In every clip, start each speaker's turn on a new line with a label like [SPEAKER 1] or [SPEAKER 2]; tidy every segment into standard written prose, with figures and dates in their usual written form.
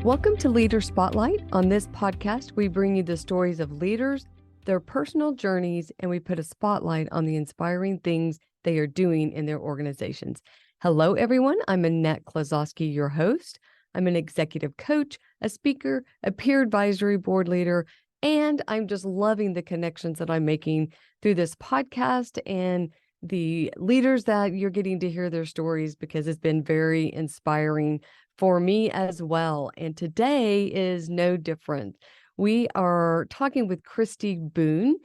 [SPEAKER 1] Welcome to Leader Spotlight. On this podcast, we bring you the stories of leaders, their personal journeys, and we put a spotlight on the inspiring things they are doing in their organizations. Hello, everyone. I'm Annette Klosowski, your host. I'm an executive coach, a speaker, a peer advisory board leader, and I'm just loving the connections that I'm making through this podcast and the leaders that you're getting to hear their stories, because it's been very inspiring for me as well. And today is no different. We are talking with Christy Boone,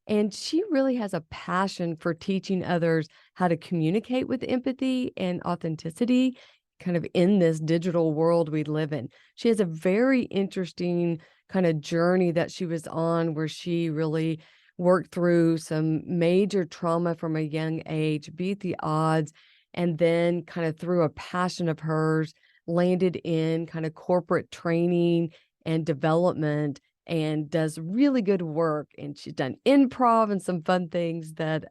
[SPEAKER 1] and she really has a passion for teaching others how to communicate with empathy and authenticity, kind of in this digital world we live in. She has a very interesting kind of journey that she was on, where she really worked through some major trauma from a young age, beat the odds, and then kind of through a passion of hers, landed in kind of corporate training and development and does really good work. And she's done improv and some fun things that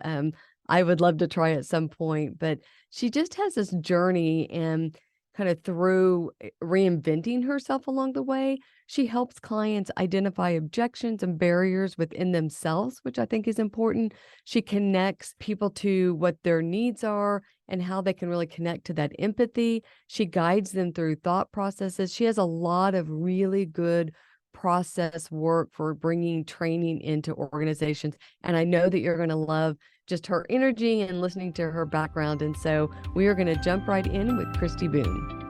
[SPEAKER 1] I would love to try at some point. But she just has this journey, and kind of through reinventing herself along the way, she helps clients identify objections and barriers within themselves, which I think is important. She connects people to what their needs are and how they can really connect to that empathy. She guides them through thought processes. She has a lot of really good process work for bringing training into organizations. And I know that you're going to love just her energy and listening to her background. And so we are going to jump right in with Christy Boone.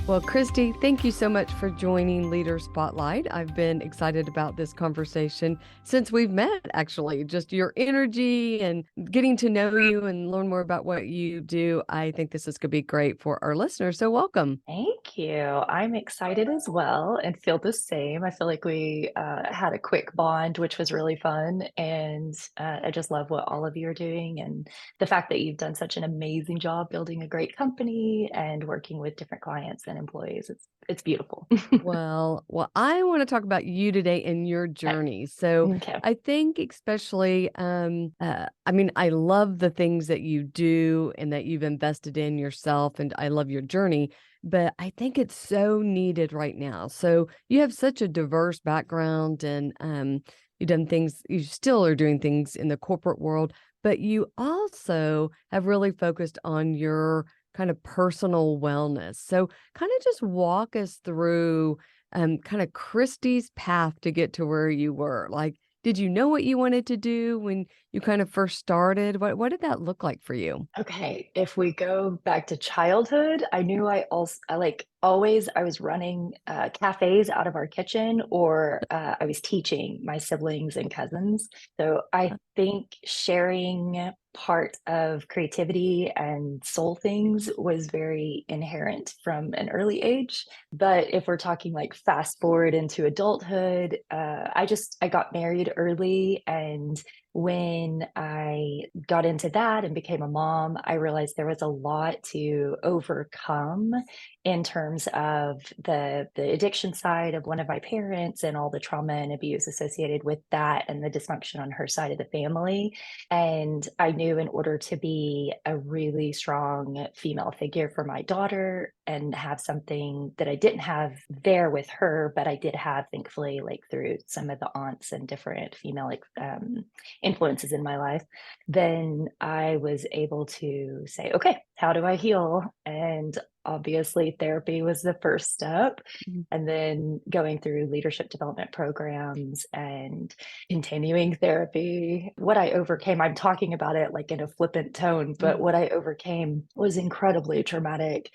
[SPEAKER 1] Well, Christy, thank you so much for joining Leader Spotlight. I've been excited about this conversation since we've met, actually. Just your energy and getting to know you and learn more about what you do. I think this is going to be great for our listeners. So welcome.
[SPEAKER 2] Thank you. I'm excited as well and feel the same. I feel like we had a quick bond, which was really fun. And I just love what all of you are doing, and the fact that you've done such an amazing job building a great company and working with different clients and employees. It's beautiful.
[SPEAKER 1] Well, I want to talk about you today and your journey. So
[SPEAKER 2] Okay.
[SPEAKER 1] I think especially, I love the things that you do and that you've invested in yourself, and I love your journey, but I think it's so needed right now. So you have such a diverse background, and you've done things, you still are doing things in the corporate world, but you also have really focused on your kind of personal wellness. So kind of just walk us through kind of Christy's path to get to where you were. Like, did you know what you wanted to do when you kind of first started? What did that look like for you?
[SPEAKER 2] Okay, if we go back to childhood, I knew I like always I was running cafes out of our kitchen, or I was teaching my siblings and cousins. So I think sharing part of creativity and soul things was very inherent from an early age. But if we're talking like fast forward into adulthood, I got married early, and when I got into that and became a mom, I realized there was a lot to overcome in terms of the addiction side of one of my parents and all the trauma and abuse associated with that, and the dysfunction on her side of the family. And I knew in order to be a really strong female figure for my daughter and have something that I didn't have there with her, but I did have, thankfully, like through some of the aunts and different female influences in my life, then I was able to say, okay, how do I heal? And obviously, therapy was the first step.
[SPEAKER 1] Mhm.
[SPEAKER 2] And then going through leadership development programs and continuing therapy. What I overcame, I'm talking about it like in a flippant tone, but what I overcame was incredibly traumatic.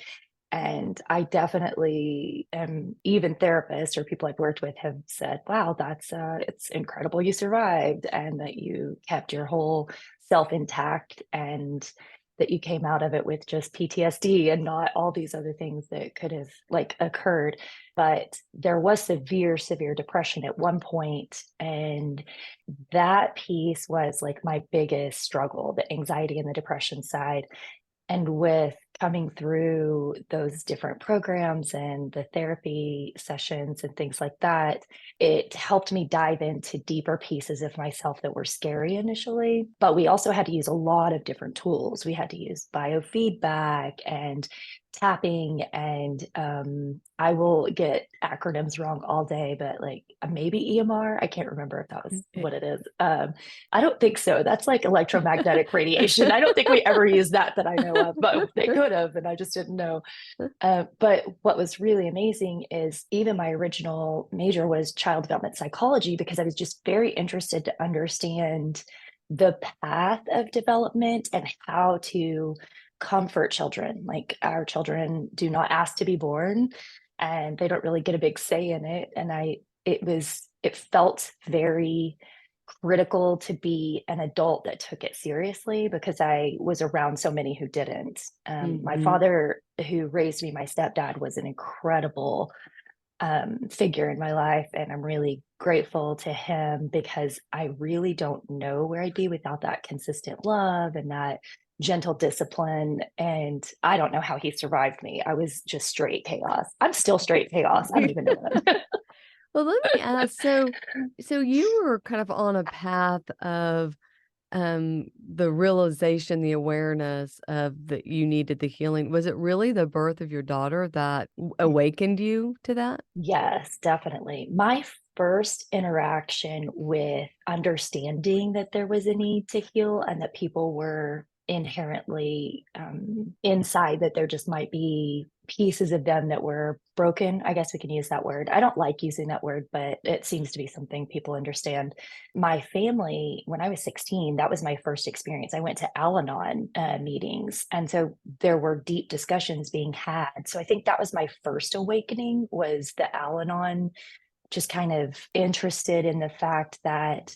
[SPEAKER 2] And I definitely am, even therapists or people I've worked with have said, wow, it's incredible you survived and that you kept your whole self intact, and that you came out of it with just PTSD and not all these other things that could have like occurred. But there was severe depression at one point, and that piece was like my biggest struggle, the anxiety and the depression side. And with coming through those different programs and the therapy sessions and things like that, it helped me dive into deeper pieces of myself that were scary initially. But we also had to use a lot of different tools. We had to use biofeedback and tapping and I will get acronyms wrong all day, but like maybe EMR. I can't remember if that was
[SPEAKER 1] Eh,
[SPEAKER 2] what it is. I don't think so. That's like electromagnetic radiation. I don't think we ever used that I know of, but they could have, and I just didn't know. But what was really amazing is even my original major was child development psychology because I was just very interested to understand the path of development and how to comfort children. Like our children do not ask to be born and they don't really get a big say in it. And it felt very critical to be an adult that took it seriously because I was around so many who didn't. My
[SPEAKER 1] mhm.
[SPEAKER 2] father, who raised me, my stepdad, was an incredible figure in my life. And I'm really grateful to him because I really don't know where I'd be without that consistent love and that gentle discipline. And I don't know how he survived me. I was just straight chaos. I'm still straight chaos. I don't even know that.
[SPEAKER 1] Well, let me ask, so you were kind of on a path of the realization, the awareness of that you needed the healing. Was it really the birth of your daughter that awakened you to that?
[SPEAKER 2] Yes, definitely. My first interaction with understanding that there was a need to heal and that people were inherently inside, that there just might be pieces of them that were broken. I guess we can use that word. I don't like using that word, but it seems to be something people understand. My family, when I was 16, that was my first experience. I went to Al Anon meetings. And so there were deep discussions being had. So I think that was my first awakening, was the Al Anon, just kind of interested in the fact that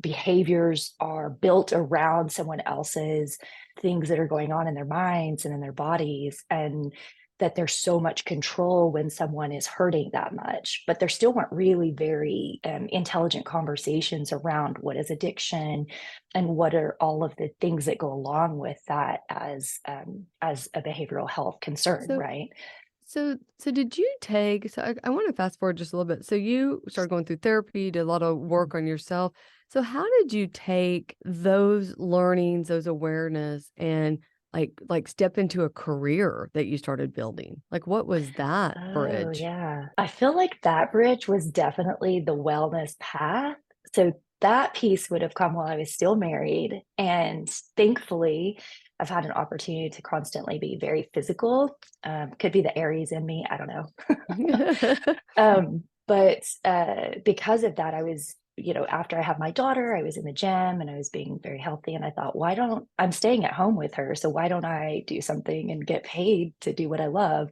[SPEAKER 2] behaviors are built around someone else's things that are going on in their minds and in their bodies, and that there's so much control when someone is hurting that much. But there still weren't really very intelligent conversations around what is addiction and what are all of the things that go along with that as a behavioral health concern,
[SPEAKER 1] So
[SPEAKER 2] right?
[SPEAKER 1] so did you take so I want to fast forward just a little bit. So you started going through therapy, did a lot of work on yourself. So how did you take those learnings, those awareness, and like step into a career that you started building? Like what was that
[SPEAKER 2] Oh,
[SPEAKER 1] bridge?
[SPEAKER 2] yeah. I feel like that bridge was definitely the wellness path. So that piece would have come while I was still married. And thankfully, I've had an opportunity to constantly be very physical. Could be the Aries in me. I don't know. But because of that, I was, after I had my daughter, I was in the gym and I was being very healthy. And I thought, I'm staying at home with her. So why don't I do something and get paid to do what I love?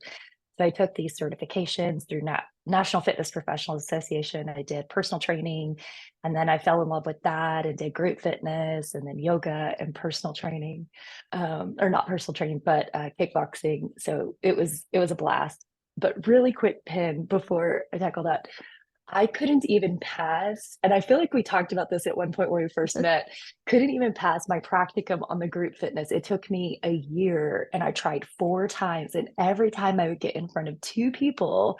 [SPEAKER 2] So I took these certifications through National Fitness Professionals Association. I did personal training, and then I fell in love with that and did group fitness, and then yoga and personal training, or not personal training, but kickboxing. So it was a blast. But really quick pin before I tackle that, I couldn't even pass, and I feel like we talked about this at one point where we first met, couldn't even pass my practicum on the group fitness. It took me a year and I tried 4 times. And every time I would get in front of 2 people,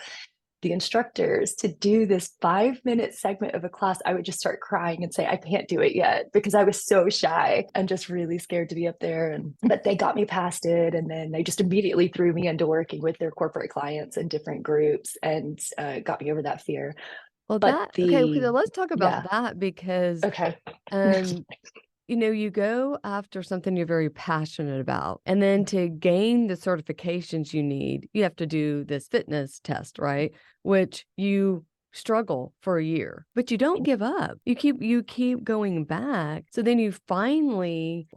[SPEAKER 2] the instructors, to do this 5-minute segment of a class, I would just start crying and say, I can't do it yet, because I was so shy and just really scared to be up there. But they got me past it. And then they just immediately threw me into working with their corporate clients in different groups and got me over that fear.
[SPEAKER 1] Well,
[SPEAKER 2] But
[SPEAKER 1] that okay, so let's talk about
[SPEAKER 2] yeah,
[SPEAKER 1] that because
[SPEAKER 2] okay.
[SPEAKER 1] um you go after something you're very passionate about, and then to gain the certifications you need, you have to do this fitness test, right? Which you struggle for a year, but you don't give up. You keep going back. So then you finally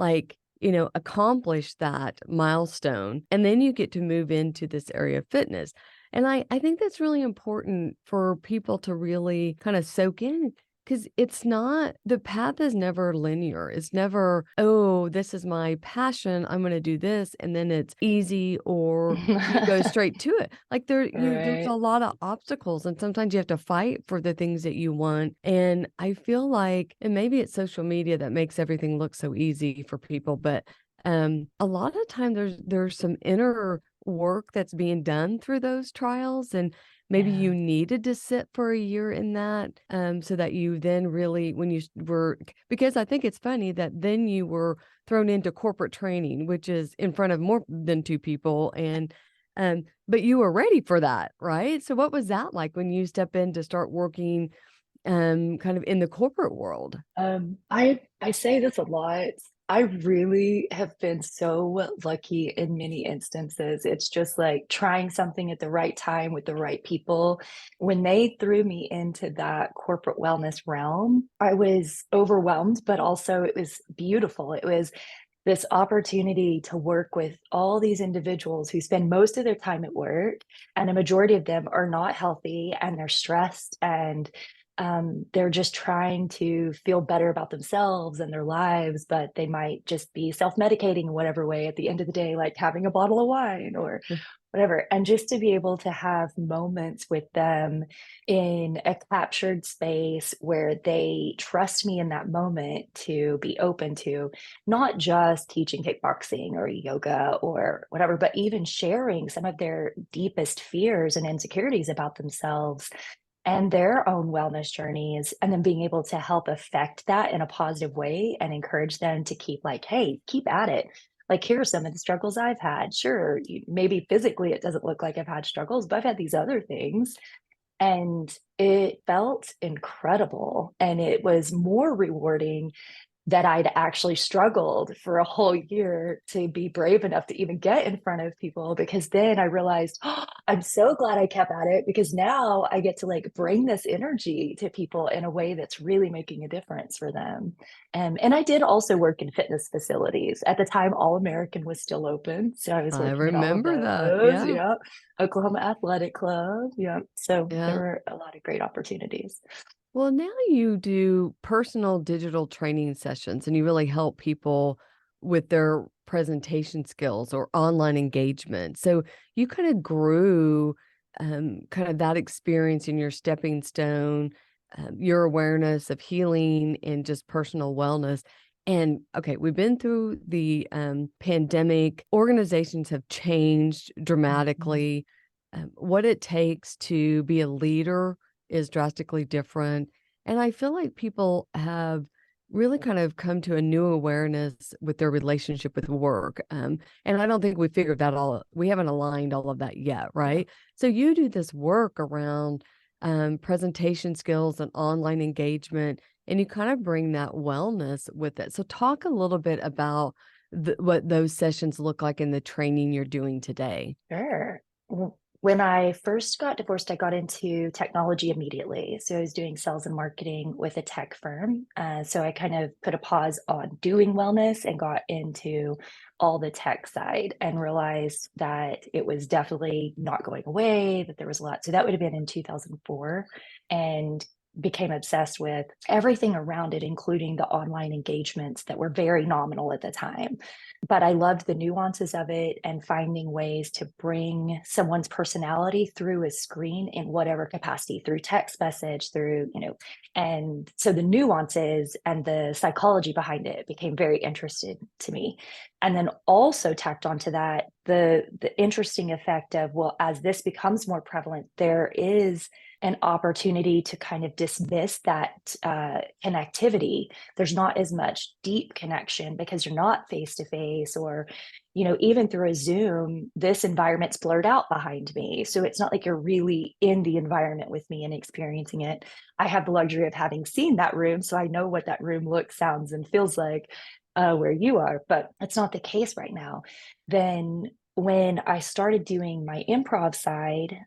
[SPEAKER 1] accomplish that milestone, and then you get to move into this area of fitness. And I think that's really important for people to really kind of soak in, 'cause it's not the path is never linear. It's never, "Oh, this is my passion. I'm gonna do this," and then it's easy, or you go straight to it. Like, there's
[SPEAKER 2] Right.
[SPEAKER 1] a lot of obstacles, and sometimes you have to fight for the things that you want, and I feel like and maybe it's social media that makes everything look so easy for people, but, a lot of time there's some inner work that's being done through those trials, and maybe
[SPEAKER 2] Yeah.
[SPEAKER 1] you needed to sit for a year in that, so that you then really when you were because I think it's funny that then you were thrown into corporate training, which is in front of more than 2 people, and But you were ready for that, right? So what was that like when you step in to start working kind of in the corporate world?
[SPEAKER 2] I say this a lot. I really have been so lucky in many instances. It's just like trying something at the right time with the right people. When they threw me into that corporate wellness realm, I was overwhelmed, but also it was beautiful. It was this opportunity to work with all these individuals who spend most of their time at work, and a majority of them are not healthy and they're stressed and they're just trying to feel better about themselves and their lives, but they might just be self-medicating in whatever way at the end of the day, like having a bottle of wine or whatever. And just to be able to have moments with them in a captured space where they trust me in that moment to be open to not just teaching kickboxing or yoga or whatever, but even sharing some of their deepest fears and insecurities about themselves and their own wellness journeys, and then being able to help affect that in a positive way and encourage them to keep like, hey, keep at it. Like, here are some of the struggles I've had. Sure, maybe physically it doesn't look like I've had struggles, but I've had these other things. And it felt incredible. And it was more rewarding that I'd actually struggled for a whole year to be brave enough to even get in front of people, because then I realized, oh, I'm so glad I kept at it, because now I get to like bring this energy to people in a way that's really making a difference for them. And I did also work in fitness facilities. At the time, All American was still open. So I was
[SPEAKER 1] I
[SPEAKER 2] working in all of
[SPEAKER 1] remember that.
[SPEAKER 2] those.
[SPEAKER 1] Yeah.
[SPEAKER 2] Yeah. Oklahoma Athletic Club. Yeah. So there
[SPEAKER 1] Yeah.
[SPEAKER 2] were a lot of great opportunities.
[SPEAKER 1] Well, now you do personal digital training sessions and you really help people with their presentation skills or online engagement. So you kind of grew kind of that experience in your stepping stone, your awareness of healing and just personal wellness. And okay, we've been through the pandemic. Organizations have changed
[SPEAKER 2] Mhm.
[SPEAKER 1] dramatically. What it takes to be a leader is drastically different. And I feel like people have really kind of come to a new awareness with their relationship with work. And I don't think we figured that all, we haven't aligned all of that yet,
[SPEAKER 2] Yeah.
[SPEAKER 1] right? So you do this work around presentation skills and online engagement, and you kind of bring that wellness with it. So talk a little bit about what those sessions look like in the training you're doing today.
[SPEAKER 2] Sure. When I first got divorced, I got into technology immediately. So I was doing sales and marketing with a tech firm. So I kind of put a pause on doing wellness and got into all the tech side and realized that it was definitely not going away, that there was a lot. So that would have been in 2004. And became obsessed with everything around it, including the online engagements that were very nominal at the time. But I loved the nuances of it and finding ways to bring someone's personality through a screen in whatever capacity, through text message, through, and so the nuances and the psychology behind it became very interested to me. And then also tacked onto that the interesting effect of, well, as this becomes more prevalent, there is an opportunity to kind of dismiss that connectivity. There's not as much deep connection because you're not face to face, or even through a Zoom, this environment's blurred out behind me, so it's not like you're really in the environment with me and experiencing it. I have the luxury of having seen that room, so I know what that room looks, sounds, and feels like where you are, but it's not the case right now. Then when I started doing my improv side,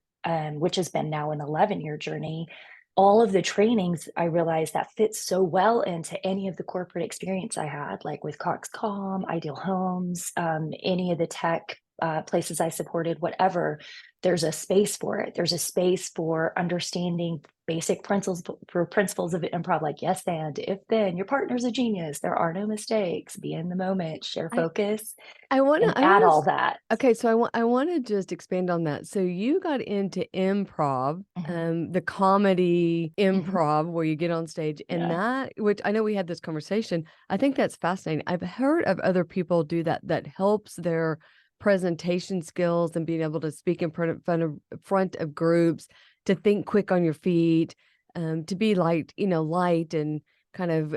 [SPEAKER 2] which has been now an 11-year journey, all of the trainings I realized that fits so well into any of the corporate experience I had, like with Coxcom, Ideal Homes, any of the tech places I supported, whatever. There's a space for it. There's a space for understanding basic principles of improv, like yes and, if then, your partner's a genius, there are no mistakes, be in the moment, share
[SPEAKER 1] I
[SPEAKER 2] focus,
[SPEAKER 1] I wanna
[SPEAKER 2] and
[SPEAKER 1] I
[SPEAKER 2] add
[SPEAKER 1] wanna
[SPEAKER 2] all
[SPEAKER 1] s
[SPEAKER 2] that.
[SPEAKER 1] okay, so I wanna just expand on that. So you got into improv,
[SPEAKER 2] Mhm.
[SPEAKER 1] the comedy
[SPEAKER 2] Mhm.
[SPEAKER 1] improv where you get on stage, and
[SPEAKER 2] Yeah.
[SPEAKER 1] that, which I know we had this conversation, I think that's fascinating. I've heard of other people do that, that helps their presentation skills and being able to speak in front of groups, to think quick on your feet, to be light, light and kind of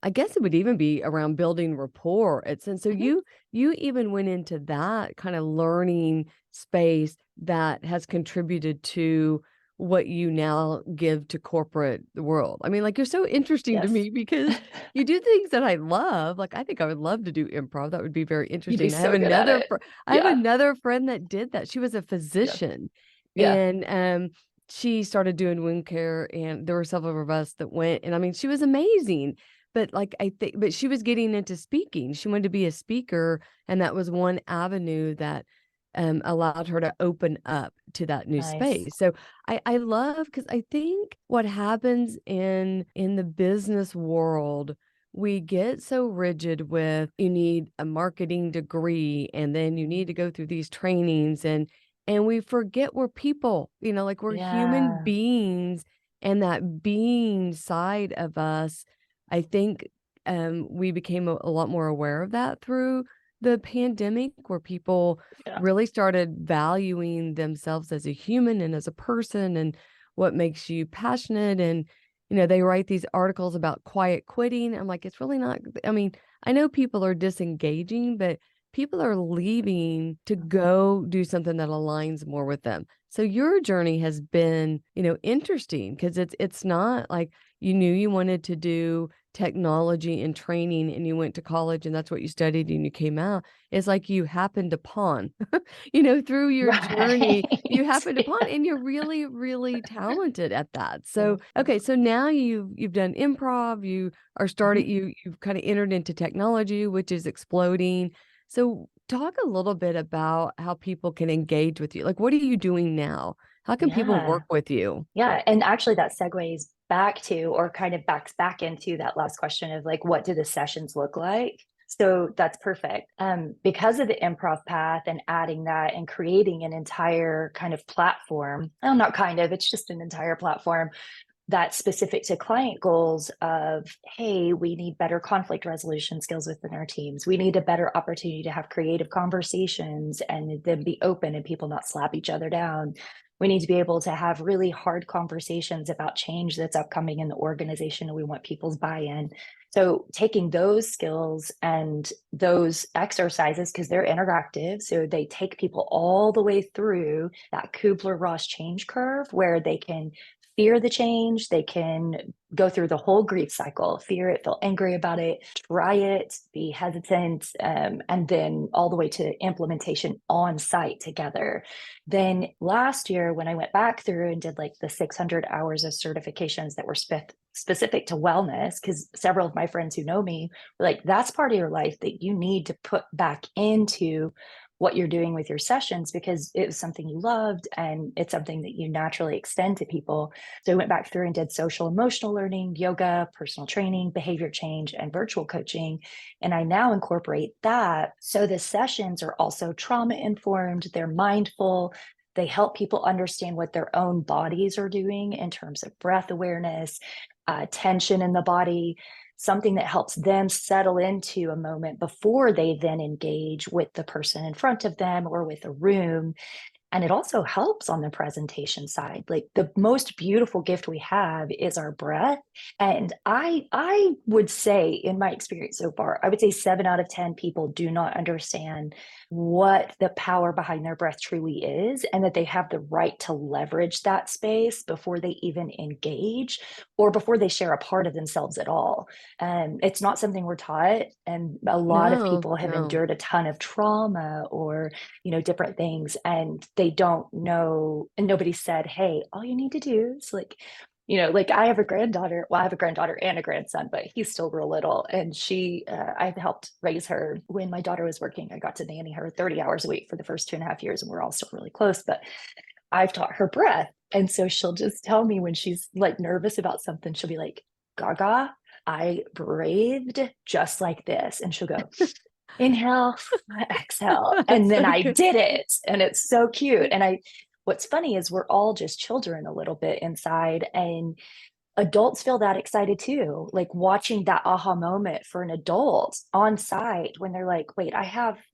[SPEAKER 1] I guess it would even be around building rapport. And so
[SPEAKER 2] Mhm.
[SPEAKER 1] you even went into that kind of learning space that has contributed to what you now give to corporate world. I mean, like, you're so interesting to
[SPEAKER 2] Yes.
[SPEAKER 1] me because you do things that I love. Like, I think I would love to do improv. That would be very
[SPEAKER 2] You'd be
[SPEAKER 1] interesting.
[SPEAKER 2] so good at it.
[SPEAKER 1] I have
[SPEAKER 2] Yeah.
[SPEAKER 1] another friend that did that. She was a
[SPEAKER 2] Yeah.
[SPEAKER 1] physician,
[SPEAKER 2] Yeah.
[SPEAKER 1] and she started doing wound care, and there were several of us that went, and I mean, she was amazing. But like, I think, but she was getting into speaking. She wanted to be a speaker, and that was one avenue that allowed her to open up to that new
[SPEAKER 2] Nice.
[SPEAKER 1] space. So I love, because I think what happens in the business world, we get so rigid with, you need a marketing degree and then you need to go through these trainings, and we forget we're people, like, we're human
[SPEAKER 2] Yeah.
[SPEAKER 1] beings, and that being side of us, I think we became a lot more aware of that through the pandemic, where people
[SPEAKER 2] Yeah.
[SPEAKER 1] really started valuing themselves as a human and as a person, and what makes you passionate. And they write these articles about quiet quitting. I'm like, it's really not. I mean, I know people are disengaging, but people are leaving to
[SPEAKER 2] Mhm.
[SPEAKER 1] go do something that aligns more with them. So your journey has been, interesting, because it's not like you knew you wanted to do technology and training and you went to college and that's what you studied and you came out. It's like you happened upon, through your journey, you
[SPEAKER 2] Right.
[SPEAKER 1] happened upon, and you're really, really talented at that. So,
[SPEAKER 2] Thank you.
[SPEAKER 1] okay, so now you've done improv, you are
[SPEAKER 2] Mhm.
[SPEAKER 1] started, you've kind of entered into technology, which is exploding. So talk a little bit about how people can engage with you. Like, what are you doing now? How can people
[SPEAKER 2] Yeah.
[SPEAKER 1] work with you?
[SPEAKER 2] Yeah. And actually, that segues back to, or kind of backs back into that last question of like, what do the sessions look like? So that's perfect. Because of the improv path and adding that and creating an entire kind of platform, well, not kind of, it's just an entire platform that's specific to client goals of, hey, we need better conflict resolution skills within our teams. We need a better opportunity to have creative conversations and then be open and people not slap each other down. We need to be able to have really hard conversations about change that's upcoming in the organization, and we want people's buy-in. So taking those skills and those exercises, because they're interactive, so they take people all the way through that Kubler-Ross change curve where they can fear the change. They can go through the whole grief cycle, fear it, feel angry about it, try it, be hesitant, and then all the way to implementation on site together. Then last year, when I went back through and did like the 600 hours of certifications that were specific to wellness, because several of my friends who know me were like, that's part of your life that you need to put back into what you're doing with your sessions because it was something you loved and it's something that you naturally extend to people. So I went back through and did social emotional learning, yoga, personal training, behavior change, and virtual coaching. And I now incorporate that. So the sessions are also trauma informed, they're mindful. They help people understand what their own bodies are doing in terms of breath awareness, tension in the body, something that helps them settle into a moment before they then engage with the person in front of them or with a room. And it also helps on the presentation side. Like the most beautiful gift we have is our breath. And I would say, in my experience so far, I would say 7 out of 10 people do not understand what the power behind their breath truly is, and that they have the right to leverage that space before they even engage or before they share a part of themselves at all. It's not something we're taught. And a lot of
[SPEAKER 1] No,
[SPEAKER 2] people have
[SPEAKER 1] no.
[SPEAKER 2] endured a ton of trauma or different things, and they don't know, and nobody said, hey, all you need to do is like, like I have a granddaughter. Well, I have a granddaughter and a grandson, but he's still real little. And I've helped raise her when my daughter was working. I got to nanny her 30 hours a week for the first 2.5 years, and we're all still really close. But I've taught her breath. And so she'll just tell me when she's like nervous about something, she'll be like, Gaga, I breathed just like this. And she'll go, inhale, exhale.
[SPEAKER 1] That's
[SPEAKER 2] And then
[SPEAKER 1] so
[SPEAKER 2] I
[SPEAKER 1] good.
[SPEAKER 2] did it. And it's so cute. And what's funny is we're all just children a little bit inside. And adults feel that excited too. Like watching that aha moment for an adult on site when they're like, wait,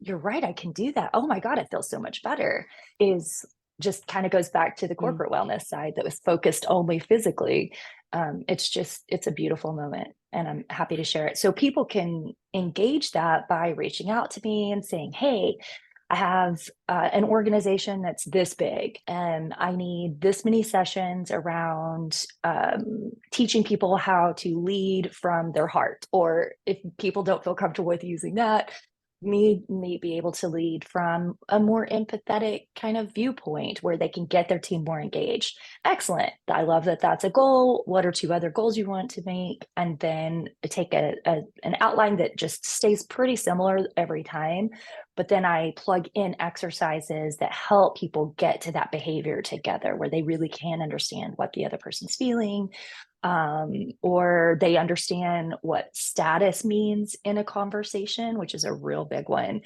[SPEAKER 2] you're right, I can do that. Oh my God, it feels so much better. Is just kind of goes back to the
[SPEAKER 1] Mm.
[SPEAKER 2] corporate wellness side that was focused only physically. It's a beautiful moment. and I'm happy to share it. So people can engage that by reaching out to me and saying, hey, I have an organization that's this big, and I need this many sessions around teaching people how to lead from their heart. Or if people don't feel comfortable with using that, me may be able to lead from a more empathetic kind of viewpoint where they can get their team more engaged. Excellent. I love that that's a goal. What are two other goals you want to make? And then take an outline that just stays pretty similar every time. But then I plug in exercises that help people get to that behavior together where they really can understand what the other person's feeling, or they understand what status means in a conversation, which is a real big one.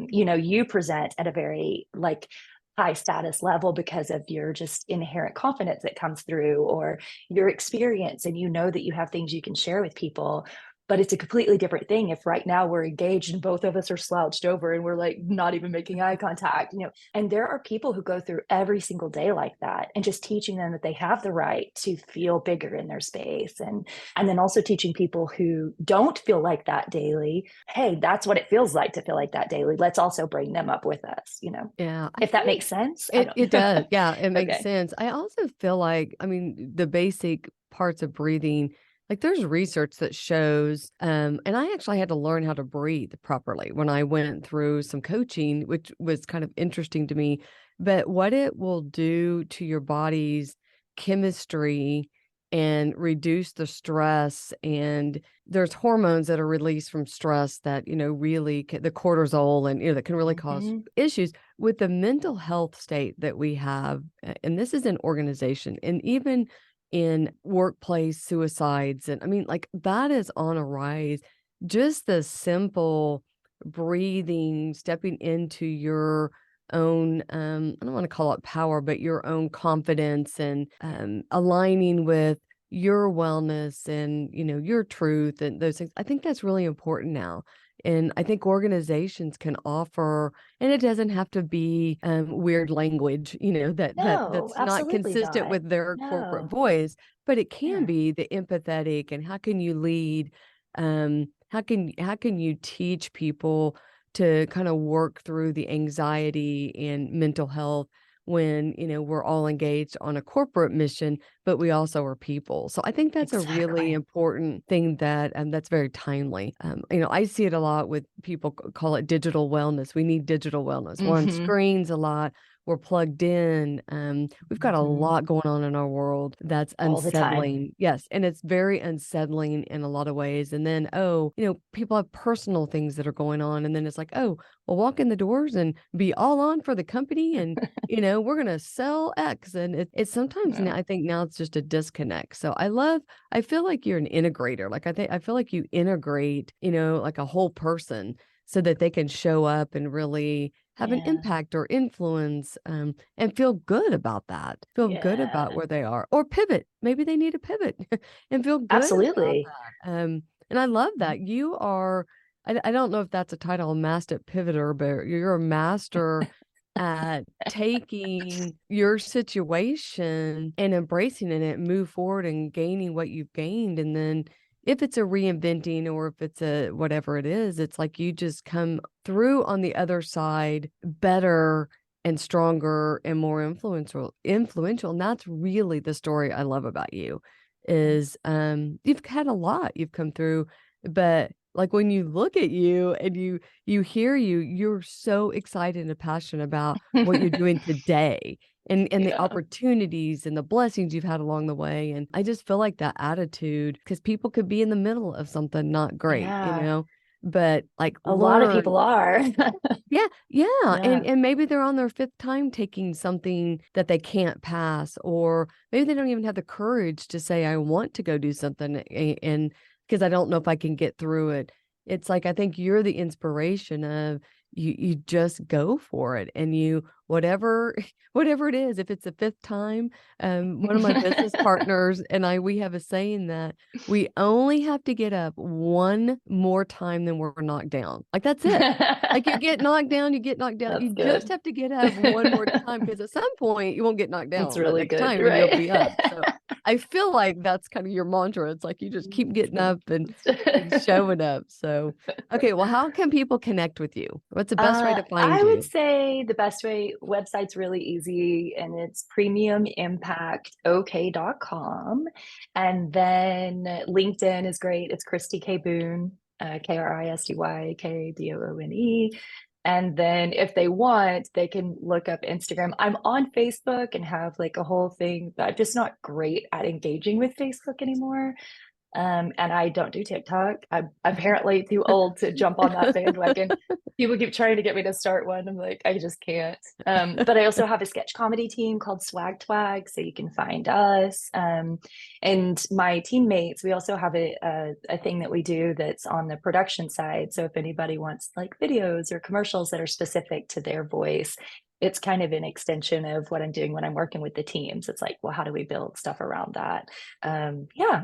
[SPEAKER 2] You present at a very like high status level because of your just inherent confidence that comes through, or your experience, and that you have things you can share with people. But it's a completely different thing if right now we're engaged and both of us are slouched over and we're like not even making eye contact. And there are people who go through every single day like that, and just teaching them that they have the right to feel bigger in their space. And then also teaching people who don't feel like that daily, hey, that's what it feels like to feel like that daily. Let's also bring them up with us,
[SPEAKER 1] Yeah, I
[SPEAKER 2] if that
[SPEAKER 1] think
[SPEAKER 2] makes sense.
[SPEAKER 1] it does. Yeah, it makes
[SPEAKER 2] Okay.
[SPEAKER 1] sense. I also feel like, I mean, the basic parts of breathing, like there's research that shows, and I actually had to learn how to breathe properly when I went through some coaching, which was kind of interesting to me. But what it will do to your body's chemistry and reduce the stress, and there's hormones that are released from stress that, really the cortisol, and, that can really cause
[SPEAKER 2] Mhm.
[SPEAKER 1] issues with the mental health state that we have. And this is an organization, and even in workplace suicides. And I mean, like that is on a rise. Just the simple breathing, stepping into your own, I don't want to call it power, but your own confidence, and aligning with your wellness and, your truth and those things. I think that's really important now. And I think organizations can offer, and it doesn't have to be weird language,
[SPEAKER 2] No,
[SPEAKER 1] that's not
[SPEAKER 2] absolutely
[SPEAKER 1] consistent
[SPEAKER 2] not.
[SPEAKER 1] with their corporate
[SPEAKER 2] No.
[SPEAKER 1] voice, but it can
[SPEAKER 2] Yeah.
[SPEAKER 1] be the empathetic, and how can you lead? How can you teach people to kind of work through the anxiety and mental health when, we're all engaged on a corporate mission, but we also are people. So I think that's a really
[SPEAKER 2] Exactly.
[SPEAKER 1] important thing that's very timely. I see it a lot with people call it digital wellness. We need digital wellness. We're on
[SPEAKER 2] Mhm.
[SPEAKER 1] screens a lot. We're plugged in. We've got a
[SPEAKER 2] Mhm.
[SPEAKER 1] lot going on in our world that's
[SPEAKER 2] All the time.
[SPEAKER 1] unsettling. Yes. And it's very unsettling in a lot of ways. And then, people have personal things that are going on. And then it's like, oh, well, walk in the doors and be all on for the company. And, we're going to sell X. And it's sometimes now,
[SPEAKER 2] No.
[SPEAKER 1] I think now it's just a disconnect. So I feel like you're an integrator. Like I feel like you integrate, like a whole person so that they can show up and really have an
[SPEAKER 2] Yeah.
[SPEAKER 1] impact or influence, and feel good about that. Feel good about
[SPEAKER 2] Yeah.
[SPEAKER 1] where they are, or pivot. Maybe they need a pivot and feel good about
[SPEAKER 2] Absolutely.
[SPEAKER 1] that. And I love that you are. I don't know if that's a title, master pivoter, but you're a master at taking your situation and embracing it and move forward and gaining what you've gained. And then if it's a reinventing, or if it's a whatever it is, it's like you just come through on the other side better and stronger and more influential. And that's really the story I love about you is you've had a lot you've come through, but like when you look at you and you hear you're so excited and passionate about what you're doing today, and the
[SPEAKER 2] Yeah.
[SPEAKER 1] opportunities and the blessings you've had along the way. And I just feel like that attitude, because people could be in the middle of something not great,
[SPEAKER 2] Yeah.
[SPEAKER 1] but like
[SPEAKER 2] A lot of
[SPEAKER 1] learn.
[SPEAKER 2] people are.
[SPEAKER 1] Yeah, yeah, and
[SPEAKER 2] Yeah.
[SPEAKER 1] and maybe they're on their 5th time taking something that they can't pass, or maybe they don't even have the courage to say, "I want to go do something, and because I don't know if I can get through it." It's like, I think you're the inspiration of you just go for it, and you whatever it is. If it's the fifth time, one of my business partners and we have a saying that we only have to get up one more time than we're knocked down. Like, that's it. Like, you get knocked down, you get knocked down.
[SPEAKER 2] That's
[SPEAKER 1] You
[SPEAKER 2] good.
[SPEAKER 1] just have to get up one more time, because at some point you won't get knocked down
[SPEAKER 2] It's
[SPEAKER 1] that
[SPEAKER 2] really
[SPEAKER 1] next
[SPEAKER 2] good,
[SPEAKER 1] time, and
[SPEAKER 2] right?
[SPEAKER 1] you'll be up. So I feel like that's kind of your mantra. It's like you just keep getting up and showing up. So, okay, well, how can people connect with you? What's the best way to find
[SPEAKER 2] I
[SPEAKER 1] you?
[SPEAKER 2] would say the best way, website's really easy, and it's premiumimpactok.com. And then LinkedIn is great. It's Christy K. Boone, KRISTYKBOONE. And then if they want, they can look up Instagram. I'm on Facebook and have like a whole thing, but I'm just not great at engaging with Facebook anymore. And I don't do TikTok. I'm apparently too old to jump on that bandwagon. People keep trying to get me to start one. I'm like, I just can't. But I also have a sketch comedy team called Swag Twag, so you can find us. And my teammates, we also have a thing that we do that's on the production side. So if anybody wants like videos or commercials that are specific to their voice, it's kind of an extension of what I'm doing when I'm working with the teams. It's like, well, how do we build stuff around that?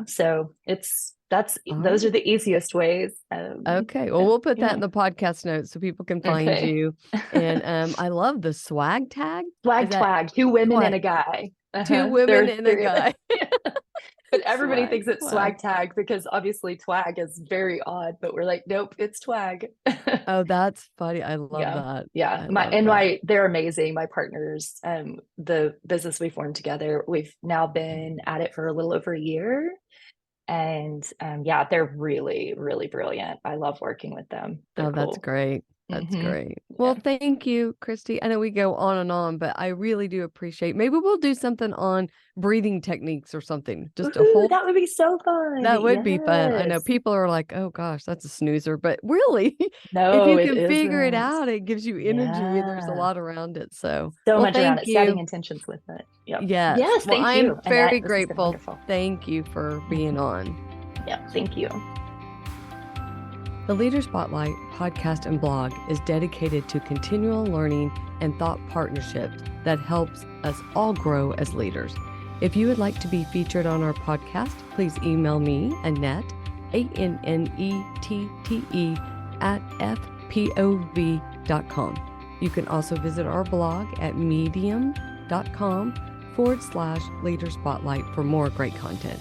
[SPEAKER 2] So those are the easiest ways.
[SPEAKER 1] Okay, well, we'll put that in the podcast notes so people can find you. And I love the swag tag.
[SPEAKER 2] Swag Twag, 2 women and a guy.
[SPEAKER 1] 2 women and a guy.
[SPEAKER 2] But everybody thinks it's swag tag because obviously twag is very odd, but we're like, nope, it's twag.
[SPEAKER 1] Oh, that's funny. I love that.
[SPEAKER 2] Yeah. They're amazing. My partners, the business we formed together, we've now been at it for a little over a year. And they're really, really brilliant. I love working with them. They're cool.
[SPEAKER 1] That's great. That's great. Well, thank you, Christy. I know we go on, but I really do appreciate. Maybe we'll do something on breathing techniques or something. Just a whole.
[SPEAKER 2] That would be so fun.
[SPEAKER 1] That would be fun. I know people are like, "Oh gosh, that's a snoozer," but really,
[SPEAKER 2] no,
[SPEAKER 1] if you can figure it out, it gives you energy. And there's a lot around it. So
[SPEAKER 2] much around it. Setting intentions with it. Yep.
[SPEAKER 1] Yes.
[SPEAKER 2] Thank you.
[SPEAKER 1] I'm very grateful. Thank you for being on.
[SPEAKER 2] Yeah. Thank you.
[SPEAKER 1] The Leader Spotlight podcast and blog is dedicated to continual learning and thought partnerships that helps us all grow as leaders. If you would like to be featured on our podcast, please email me, Annette, ANNETTE @FPOV.com. You can also visit our blog at medium.com/Leader Spotlight for more great content.